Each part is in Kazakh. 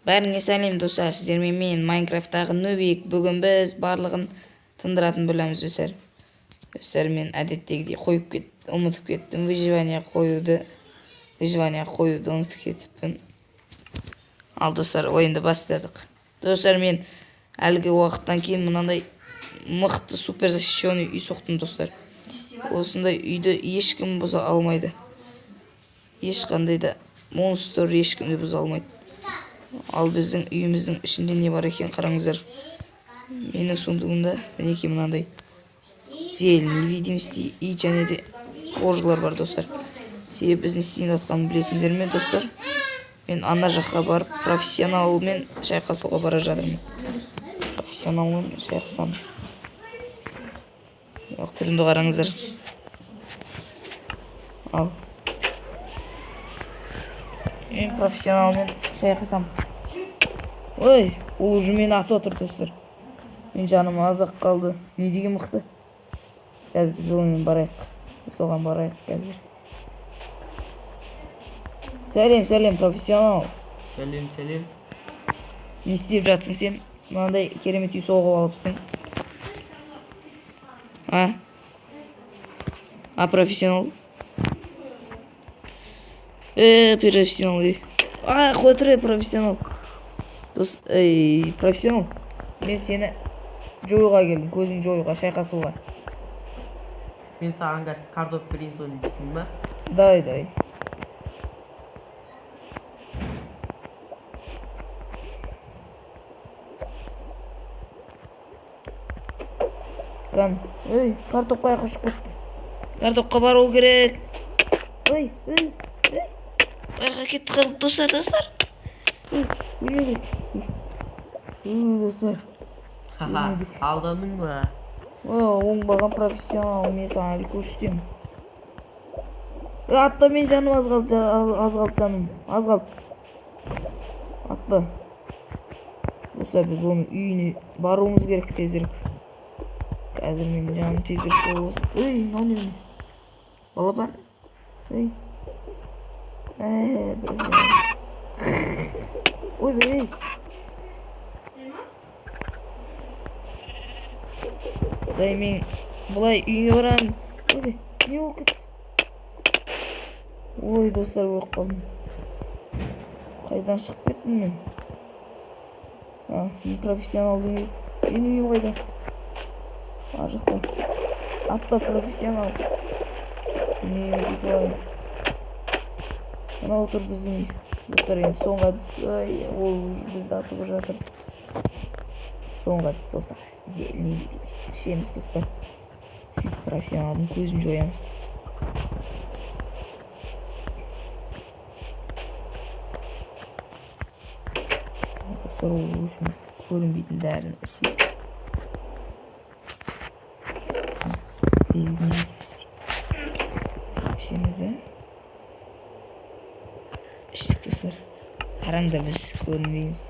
Бәріңе сәлем достар, сіздермен мен Майнкрафттағы Нубик. Бүгін біз барлығын тындыратын боламыз достар. Достар, мен әдеттегідей ұмытып кеттім. Выживание қоюды ұмытып кетіппін. Ал достар, ойынды бастадық. Достар, мен әлгі уақыттан кейін мынандай мықты супер защищенный үй соқтым достар. Осындай үйді ешкім бұза алмайды. Ешқандай да монстр ешкімді бұза алмайды. Ал біздің үйіміздің ішінде не бар екен қараңыздар. Менің сундығымда мінекей мынандай зелень, невидимости и және де кожалар бар достар. Себебі біз не істейін жатқанын білесіңдер ме достар? Мен ана жаққа барып профессионалмен шайқасуға бара жатырмын. Профессионалмен шайқасам. Түрінде қараңыздар. Ал мен профессионалмен шайқасам. Ой, ол уже мені атып отыр достар. Мен жаным аз-ақ қалды. Не деген мықты. Қазір біз онымен барайық. Соған барайық қазір. Сәлем, профессионал. Сәлем. Не істеп жатсың сен? Мынандай керемет үй соғып алыпсың. Профессионал. Профессионал. Қотыр профессионал. Профессионал. Мен сені жоюға келдім, көзін жоюға, шайқасуға. Мен саған қазір картоп берейін, соны дейсің ба? Дай. Картопқа ұшып кетті. Картопқа бару керек. Аяққа кетті қалып достар. Достар. Алдандың ба? Оңбаған профессионал, мен саған әлі көрсетемін. Атта, мен жаным аз қалды жаным. Аз қалды. Атпа. Достар, біз оның үйіне баруымыз керек тезірек. Қазір мен жаным тезірек болсын. Мынау не? Балапан. Мен бұлай үйіне барамын. Не болып кетті? Достар, өліп қалдым. Қайдан шығып кеттім мен? Мен профессионалдың үйі. Мен үйім қайда? Ар жақта. Атпа, профессионал. Мен үйім жетіп алайын. Мына отыр біздің үй. Достар, енді соңғы әдіс. Ол бізді атып жатыр. Соңғы әдіс достар. Зелень ішеміз достар. Сөйтіп профессионалдың көзін жоямыз. Достар, ол өзіміз көрінбейтін дәріні ішейік. Зелень ішеміз. Іштік достар. Қараңдар, біз көрінбейміз.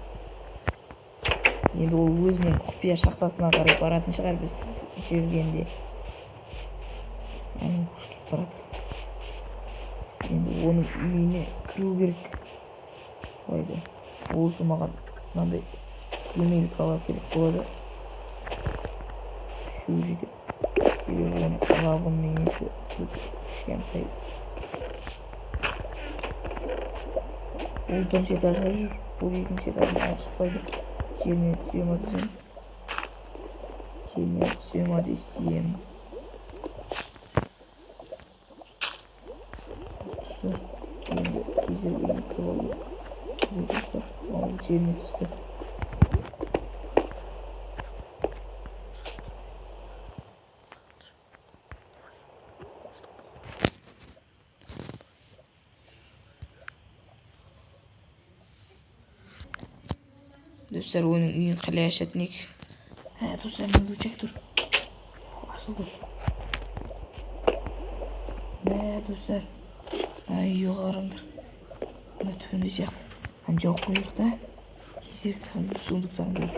Енді ол өзінің құпия шахтасына қарай баратын шығар біз жүргенде. Құш кетіп барады. Біз енді оның үйіне кіру керек. Ол үшін маған мынандай темелік ала керек болады. Шу жерде. Себебі оның лавын менесі кішкентай. Ол бірінші этажға жүр. Бұл екінші этажға шықпайды. Жеріне түсем десем. Енді кезір үйін кіріп алу. Ол жеріне түсті. Достар, оның үйін қалай ашатын ек? Достар, мен өчек тұр. Ашылды. Достар. Үйі қараңдар. Мына түбінде сияқты. Жауып қойық та. Кезерік сундықтарын көріп.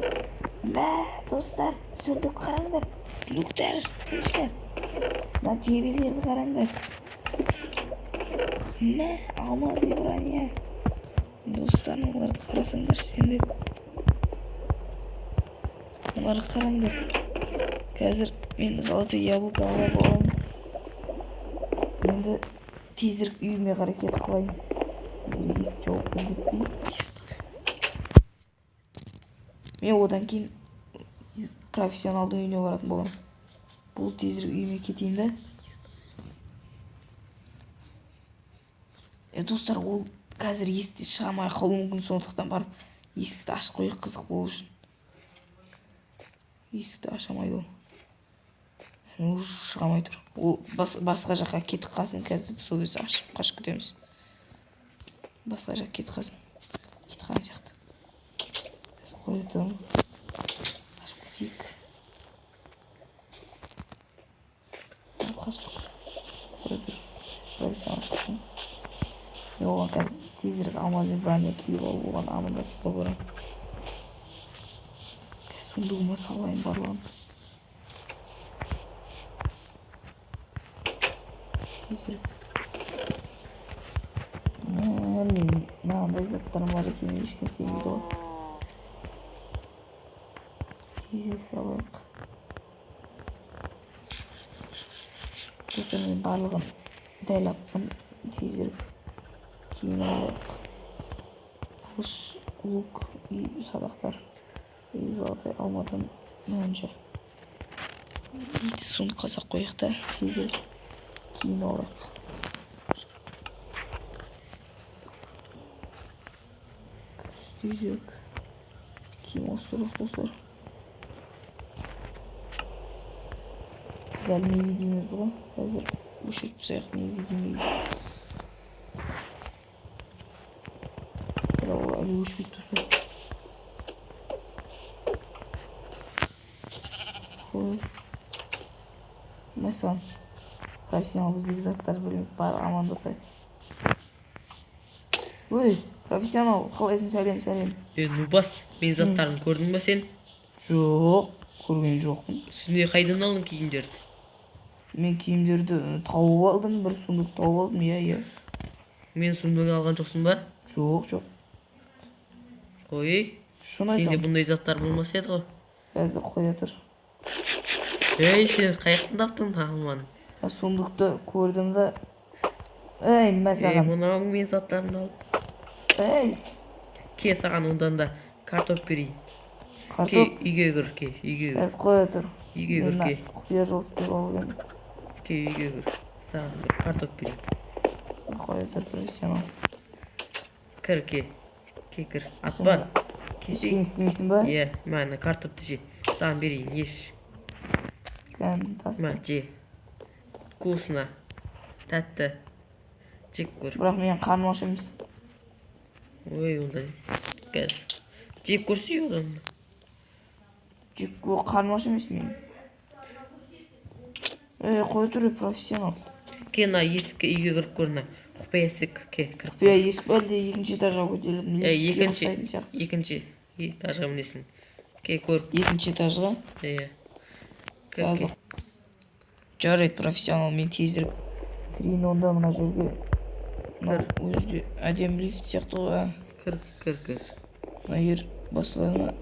Достар, сундық қараңдар. Люктер, келшілер. Мына жебелерді қараңдар. Алмаз броня. Dostlarım onları qarasаңдар сендер. Bunları қараңдар. Қазір мен золотой яблоко алып аламын. Енді тезірек үйіме қарай кетіп қалайын. Есік жауып кетпей. Мен одан кейін профессионалдың үйіне баратын боламын. Бұл тезірек үйіме кетейін да. Достар, ол қазір есікте шыға алмай қалуы мүмкін, сондықтан барып есікті ашып қойып қызық болу үшін. Есікті аша алмайды ол. Уже шыға алмай тұр. Ол басқа жаққа кетіп қалсын, қазір сол кезде ашып қашып кетеміз. Басқа жаққа кетіп қалсын. Кетіп қалған сияқты. Біз қойдым. Ашып кетейік. Қашық. Қойдым. Профессионал шықсын. Мен оған қазір тезірек алмамен броня киіп алып оған амандасуға барамын. Сундығыма салайын барлығын. Тезірек. Мен мынандай заттарым бар екенін ешкім сенбейді ғой. Тезірек салайық. Достар, мен барлығын дайлаппын. Тезірек киім алайық. Қылыш, лук и садақтар. И золотой алмадан мойынша. Ейді сундыққа сақ қойық та. Тезірек киім алайық. Тезірек киім ауыстырайық достар. Біз әлі не видиміз ғой. Қазір өшіріп тастайық, не видиміз. Бірақ ол әлі өшпейді достар. Мәселен, профессионал біздегі заттар білмейді, бар амандасайық. Ой, профессионал, қалайсың? Сәлем. Нубас, мен заттарын көрдің ба сен? Жоқ, көрген жоқпын. Үстінде қайдан алдың киімдерді? Мен киімдерді тауып алдым, бір сундық тауып алдым, иә. Мен сундығын алған жоқсың ба? Жоқ. Қой, Шын сенде айтам. бұндай заттар болмас еді ғой. Қазір қоя тұр. Сен қаяқтан таптың алманы? Сундықты көрдім да. Ей, мен саған. Мынауың мен заттарымды алып. Ей. Ке, саған ондан да картоп берейін. Ке, Картоп? үйге кір, ке, үйге кір. Қазір қоя тұр. Үйге кір, ке. Құпия жол істеп алып. Ке, үйге кір. Саған бір картоп берейін. Қоя тұр, профессионал. Кір, ке. Ке, кір. Атпа. Ештеңе істемейсің ба? Иә, мәні картопты же. Саған берейін, еш. Мәні тастым. Же. Вкусно. Тәтті. Жек көр. Бірақ мен қарным аш емес. Ой, ондай. Қазір. Жек көрсей одан. Қарным аш емес мен. Қоя тұр, профессионал. Ке, на есікке үйге кіріп көріне. Құпия есік, ке, кіріп. Құпия есік әлде екінші этажға көтеріліп. Екінші этажға мінесің. Ке, көр. Екінші этажға? Иә. Қазір. Жарайды, профессионал, мен тезірек кірейін онда мына жерге. Өзі әдемі лифт сияқты ғой. Кір. Мына жер басыларына.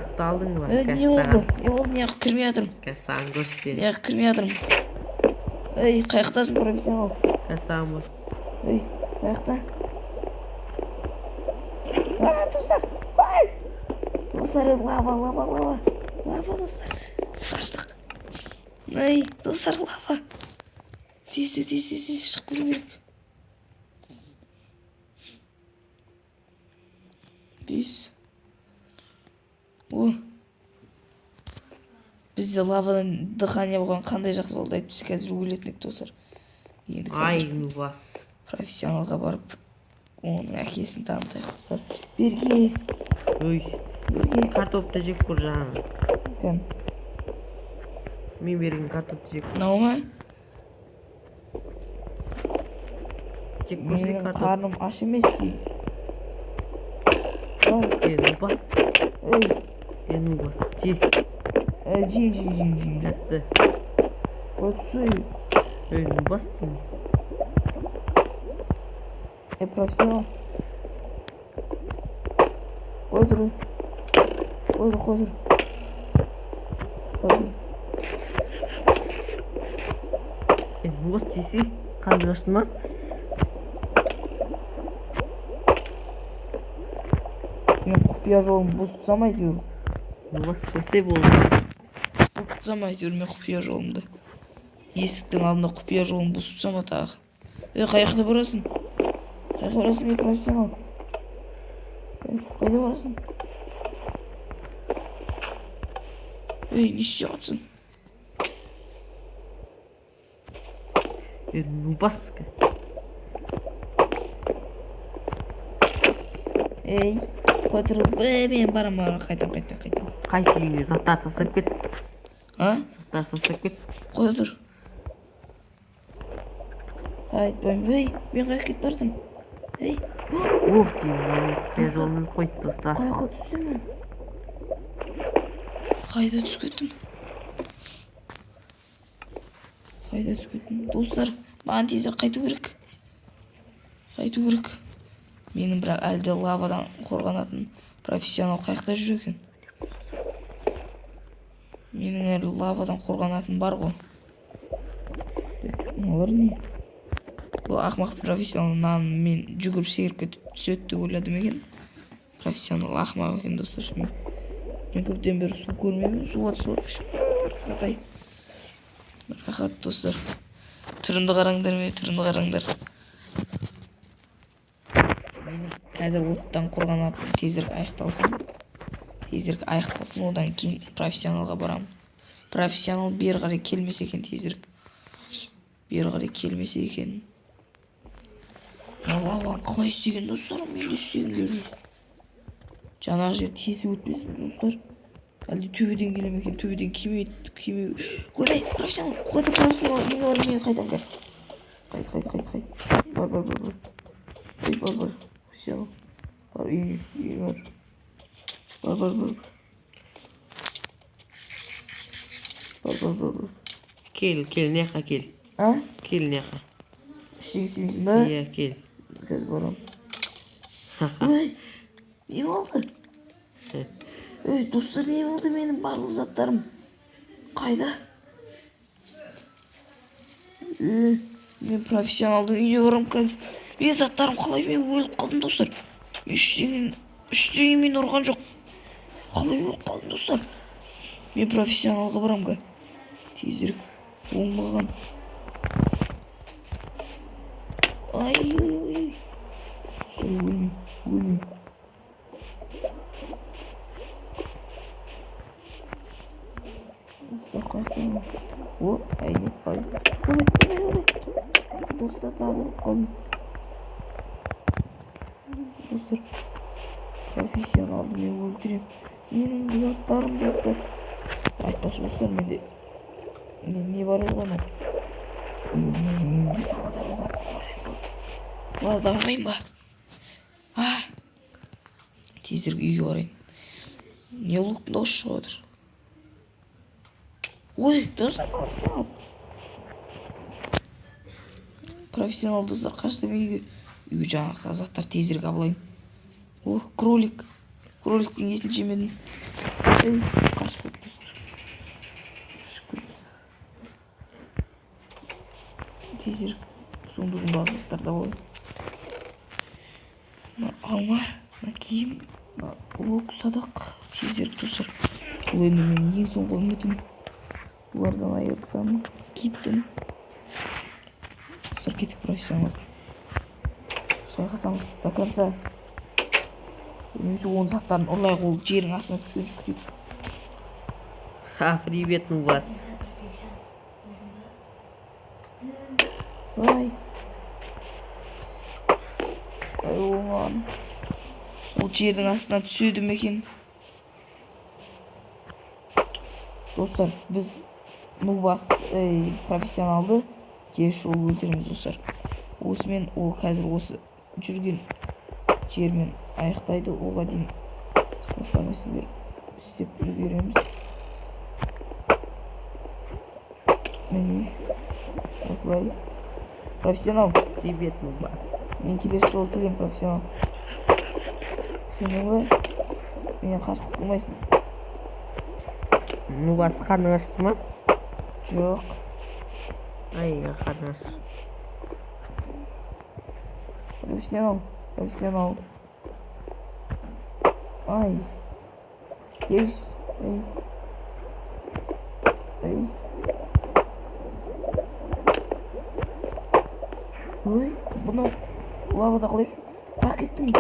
Сталдың ба? Не болды? Неғып кірмей жатырмын. Қазір саған көрсетейін. Неғып кірмей жатырмын. Қаяқтасың, профессионал? Қазір саған бұл. Қаяқта? Достар! Достар, лава. Лава, достар. Қаштық. Достар, лава. Тез, шығып келу керек. Тез. Бізде лавадан дыхание болған қандай жақсы болды, айтпысы қазір өлетінік, достар. Ай, бас. Профессионалға барып, оның әкесін танытайық, достар. Берге. Картопты жеп көр жаңа. Кәм? Мен берген картопты жеп көр. Мынау ма? Жеп көрсей Менің картоп. қарным аш емес дейм. Бас. Бас. Же. Жейм. Тәтті. Отсой. Бас дейм. Профессионал. тұр. Қой тұр. Бос жесе қанды аштың ма? Мен құпия жолын бұзсам әйтеуір. Бос қойсай болды. Бұзсам әйтеуір мен құпия жолымды. Есіктің алдында құпия жолын бұзсам тағы. Қаяқта барасың? Қайда барасың, профессионал? Қайда барасың? Не істеп жатсың? Нубаска. Қотыр, мен барам, қайтам. Қайт үйіңе заттар тастап кет. Заттар тастап кет. Қотыр. Айтпайым, мен қайық кет бардым. Ух деймін, тез олмен қойды достар. Қайыққа түстім мен. Қайда түсіп кеттім? Достар, маған тезір қайту керек. Менің бірақ әлде лавадан қорғанатын профессионал қайықта жүр екен. Менің әлі лавадан қорғанатын бар ғой. Олар не? Бұл ақмақ профессионал мен жүгіріп секіріп түседі деп ойладым екен. Профессионал ақмақ екен достар. Мен көптен бері су көрмеймін, суға түсіп жатай. Рахат достар. Түрінді қараңдар. Қазір оттан қорғанатын тезірек аяқталсын, одан кейін профессионалға барамын. Профессионал бері қарай келмесе екен тезірек. Лаваны қалай істеген достар? Мен істеген жүр. Жаңағы жер тесіп өтпесін достар. Әлде төбеден келе ме екен? Төбеден кеме. Қойдай, профессионал, неге бар, мен қайтам кәр. Қайт. Бар. Профессионал. Бар, үйге бар. Бар. Кел, неқа кел. Кел неқа. Іштегі семейсің ба? Иә, кел. Қазір барам. Не болды? Достар, не болды менің барлық заттарым? Қайда? Мен профессионалдың үйіне барам қазір. Мен заттарым қалай, мен өліп қалдым достар. Ештеңе мен ұрған жоқ. Қалай өліп қалдым достар? Мен профессионалға барам қазір. Тезірек оңбаған. Ой. Өлмей. Әйнек қалды. Достар, табылып қалдым. Достар, профессионалды мен өлтірем. Менің заттарым достар. Айтпақшы достар, менде не бар оған? Менде тағадағы заттар бар. Оларды алмайын ба? Тезіргі үйге барайын. Не ұлықтың дауысы шығып отыр? Ой, достар, профессионал достар, қаштым үйге. Үйге жаңағы заттар тезірек абылайым. Кроликтің етін жемедім. Қашып көт достар. Тезірек суындығындағы заттарда болайым. Алма, киім, садақ, тезірек достар. Бұл енді мен ең соңғы үмітім. Бұлардан айырылсам, кеттім. Достар, кеттік профессионал. Шайқасамыз до конца. Немесе оның заттарын ұрлай қол жерің астына түскен жүктейік. Привет, Нубас. Оған. Ол жердің астына түседі ме екен? Достар, біз Нубас профессионалды кеш жол өлтіреміз достар. Осымен ол қазір осы жүрген жермен аяқтайды. Оға дейін спасламайсыздар істеп үлгереміз. Міне осылай. Профессионал, Привет, Нубас. мен келесі жолы келем, профессионал. Түсіндің ба? Мен қашқып қылмайсың. Нубас қарның ашты ма? Жоқ. Ай, қарның аш. Профессионал. Ай. Келіш. Ай. Ой, бұны лавада қалай шу? Кеттім.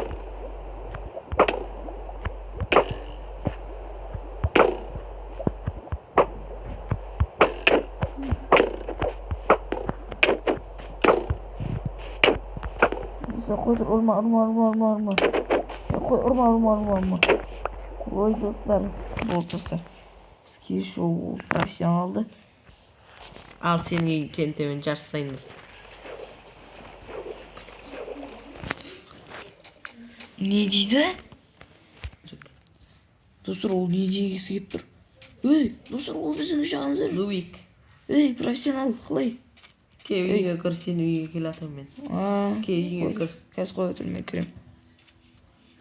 Қойдыр, ұрма. Қой, ұрма. Ой, достар. Болды, достар. Бізге шоу профессионалды. Ал сені тентемен жарысайыныз. Не дейді? Достар, ол не дегесі кеп тұр? Өй, достар, ол біздің жағымыздар. Нубик. Өй, профессионал, қалай? Ке үйге кір, сен үйге кел атам мен. Ке үйге кір. Қазір қоя тұр, мен кірем.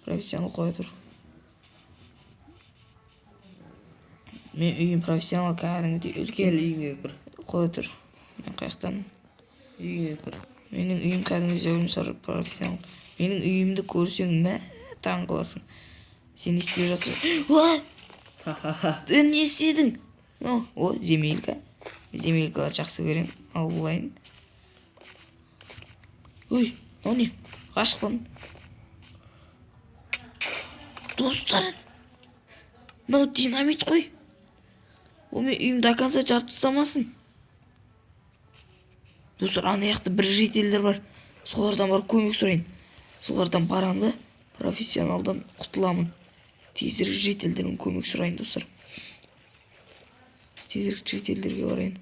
Профессионал қоя тұр. Мен үйім профессионал кәдімгідей Кел үлкен. үйге кір. Қоя тұр. Мен қаяқтан. Үйге кір. Менің үйім кәдімгідей өлімсар профессионал. Менің үйімді көрсең мә таң қыласың. Сен не істеп жатсың? Уа! Не істедің? О, земелька. Земелькалар жақсы көрем. Ал болайын. Ой, о не? Ғашықпын. Достар, мынау динамит қой. Ол мен үйімді до конца жарып тастамасын. Достар, ана жақта бір жителдер бар. Солардан барып көмек сұрайын. Солардан барам да профессионалдан құтыламын. Тезірек жителдерден көмек сұрайын, достар. Тезірек жителдерге барайын.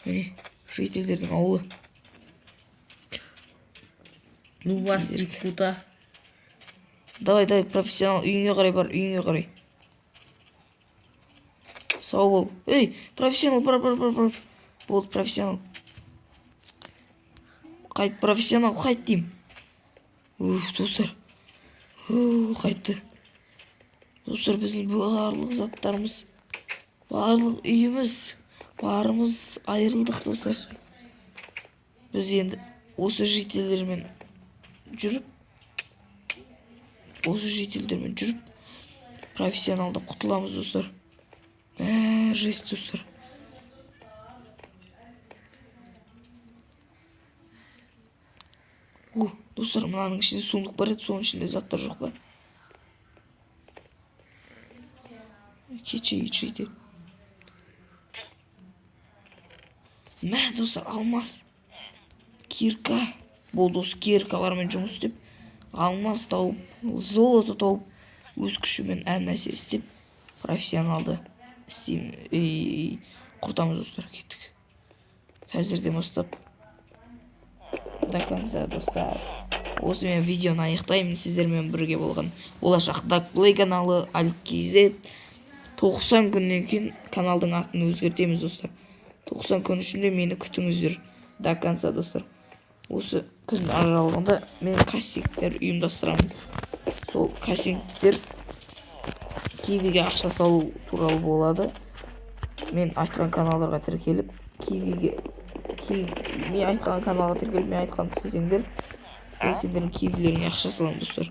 Міне, жителдердің ауылы. Нубас дикпута. Давай, профессионал, үйіңе қарай бар, үйіңе қарай. Сау бол. Ей, профессионал, бар. Болды, профессионал. Қайт, профессионал, қайт дейм. Достар. Қайтты. Достар, біздің барлық заттарымыз, барлық үйіміз, барымыз айырылдық, достар. Біз енді осы жителдермен жүріп, профессионалда құтыламыз, достар. Жесть, достар. Достар, мынаның ішінде суындық бар еді, соның ішінде заттар жоқ па? Кетші. Мә, достар, алмас. Кирка. Болды, осы киркалармен жұмыс істеп, алмас тауып, золото тауып, өз күшімен әр нәрсе істеп, профессионалды істеймін. Құртамыз, достар, кеттік. Қазірден бастап до конца, достар. Осы мен видеоны аяқтаймын. Сіздермен бірге болған болашақ Darkplay каналы Алик-KZ. 90 күннен кейін каналдың атын өзгертеміз, достар. 90 күн ішінде мені күтіңіздер до конца, достар. Осы күн аралығында мен кастингтер ұйымдастырамын. Сол кастингтер Кивиге ақша салу туралы болады. Мен айтқан каналдарға тіркеліп, мен айтқан каналға тіркеліп, мен айтқан сіздер, мен сендердің кивилеріңе ақша саламын, достар.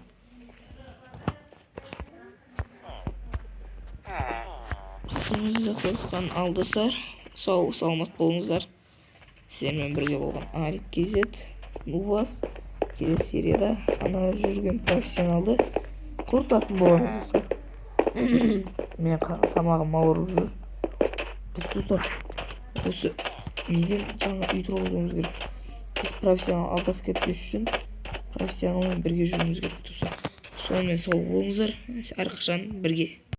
Сіздеріңізді қосқан ал, достар. Сау, саламат болыңыздар. Сіздермен бірге болған Алик-KZ. Нубас келесі серияда ана жүрген профессионалды құртатын боламыз, достар. Мен тамағым ауырып жүр. Біз, достар, осы неден жаңа үй тұрғызуымыз керек. Біз профессионал алдас кетпес үшін профессионалмен бірге жүруіміз керек, достар. Сонымен сау болыңыздар. Әрқашан бірге.